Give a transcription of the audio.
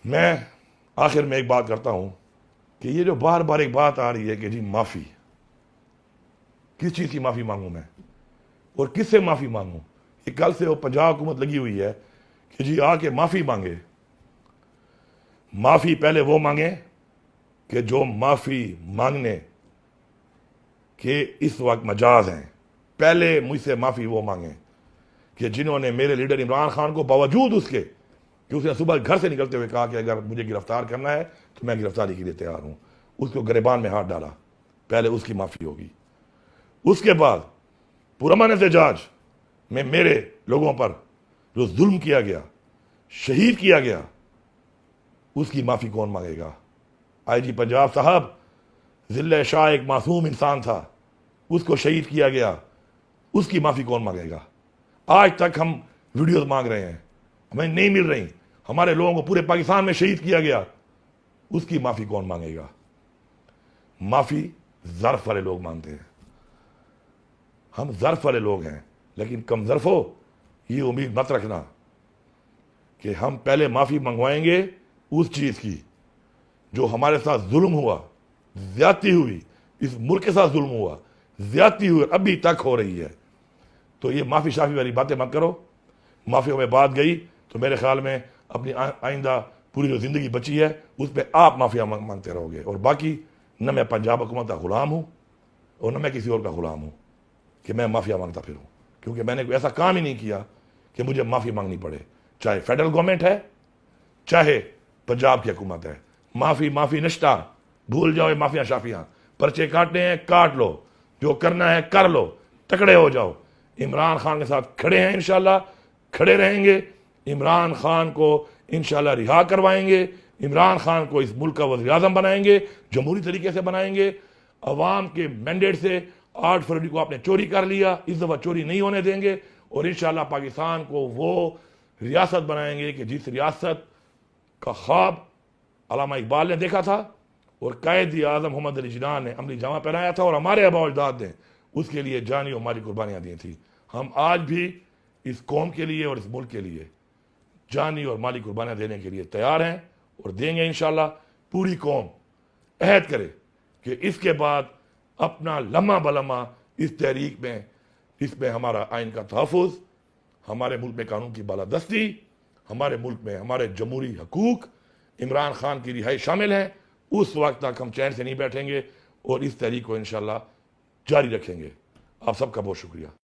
میں آخر میں ایک بات کرتا ہوں کہ یہ جو بار بار ایک بات آ رہی ہے کہ جی معافی، کس چیز کی معافی مانگوں میں اور کس سے معافی مانگوں؟ یہ کل سے وہ پنجاب حکومت لگی ہوئی ہے کہ جی آ کے معافی مانگے. معافی پہلے وہ مانگیں کہ جو معافی مانگنے کے اس وقت مجاز ہیں. پہلے مجھ سے معافی وہ مانگیں کہ جنہوں نے میرے لیڈر عمران خان کو باوجود اس کے کہ اس نے صبح گھر سے نکلتے ہوئے کہا کہ اگر مجھے گرفتار کرنا ہے تو میں گرفتاری کے لیے تیار ہوں، اس کو گریبان میں ہاتھ ڈالا. پہلے اس کی معافی ہوگی. اس کے بعد پرامن احتجاج میں میرے لوگوں پر جو ظلم کیا گیا، شہید کیا گیا، اس کی معافی کون مانگے گا؟ آئی جی پنجاب صاحب، ضلع شاہ ایک معصوم انسان تھا، اس کو شہید کیا گیا، اس کی معافی کون مانگے گا؟ آج تک ہم ویڈیوز مانگ رہے ہیں، ہمیں نہیں مل رہی. ہمارے لوگوں کو پورے پاکستان میں شہید کیا گیا، اس کی معافی کون مانگے گا؟ معافی ظرف والے لوگ مانگتے ہیں. ہم ظرف والے لوگ ہیں، لیکن کم ظرف ہو یہ امید مت رکھنا کہ ہم پہلے معافی منگوائیں گے اس چیز کی جو ہمارے ساتھ ظلم ہوا، زیادتی ہوئی، اس ملک کے ساتھ ظلم ہوا، زیادتی ہوئی، ابھی تک ہو رہی ہے. تو یہ معافی شافی والی باتیں مت کرو. معافیوں میں بات گئی تو میرے خیال میں اپنی آئندہ پوری جو زندگی بچی ہے اس پہ آپ معافیا مانگتے رہو گے. اور باقی نہ میں پنجاب حکومت کا غلام ہوں اور نہ میں کسی اور کا غلام ہوں کہ میں معافیا مانگتا پھروں، کیونکہ میں نے کوئی ایسا کام ہی نہیں کیا کہ مجھے معافی مانگنی پڑے. چاہے فیڈرل گورنمنٹ ہے، چاہے پنجاب کی حکومت ہے. معافی نشتہ، بھول جاؤ یہ معافیاں شافیاں. پرچے کاٹنے ہیں کاٹ لو، جو کرنا ہے کر لو، تکڑے ہو جاؤ. عمران خان کے ساتھ کھڑے ہیں، انشاءاللہ کھڑے رہیں گے. عمران خان کو انشاءاللہ رہا کروائیں گے. عمران خان کو اس ملک کا وزیر اعظم بنائیں گے، جمہوری طریقے سے بنائیں گے. عوام کے مینڈیٹ سے 8 فروری کو آپ نے چوری کر لیا، اس دفعہ چوری نہیں ہونے دیں گے. اور انشاءاللہ پاکستان کو وہ ریاست بنائیں گے کہ جس ریاست کا خواب علامہ اقبال نے دیکھا تھا اور قائد اعظم محمد علی جناح نے عملی جامہ پہنایا تھا، اور ہمارے آباء و اجداد نے اس کے لیے جانی اور مالی قربانیاں دی تھیں. ہم آج بھی اس قوم کے لیے اور اس ملک کے لیے جانی اور مالی قربانیاں دینے کے لیے تیار ہیں اور دیں گے انشاءاللہ. پوری قوم عہد کرے کہ اس کے بعد اپنا لمحہ بلمحہ اس تحریک میں، اس میں ہمارا آئین کا تحفظ، ہمارے ملک میں قانون کی بالادستی، ہمارے ملک میں ہمارے جمہوری حقوق، عمران خان کی رہائی شامل ہیں. اس وقت تک ہم چین سے نہیں بیٹھیں گے اور اس تحریک کو انشاءاللہ جاری رکھیں گے. آپ سب کا بہت شکریہ.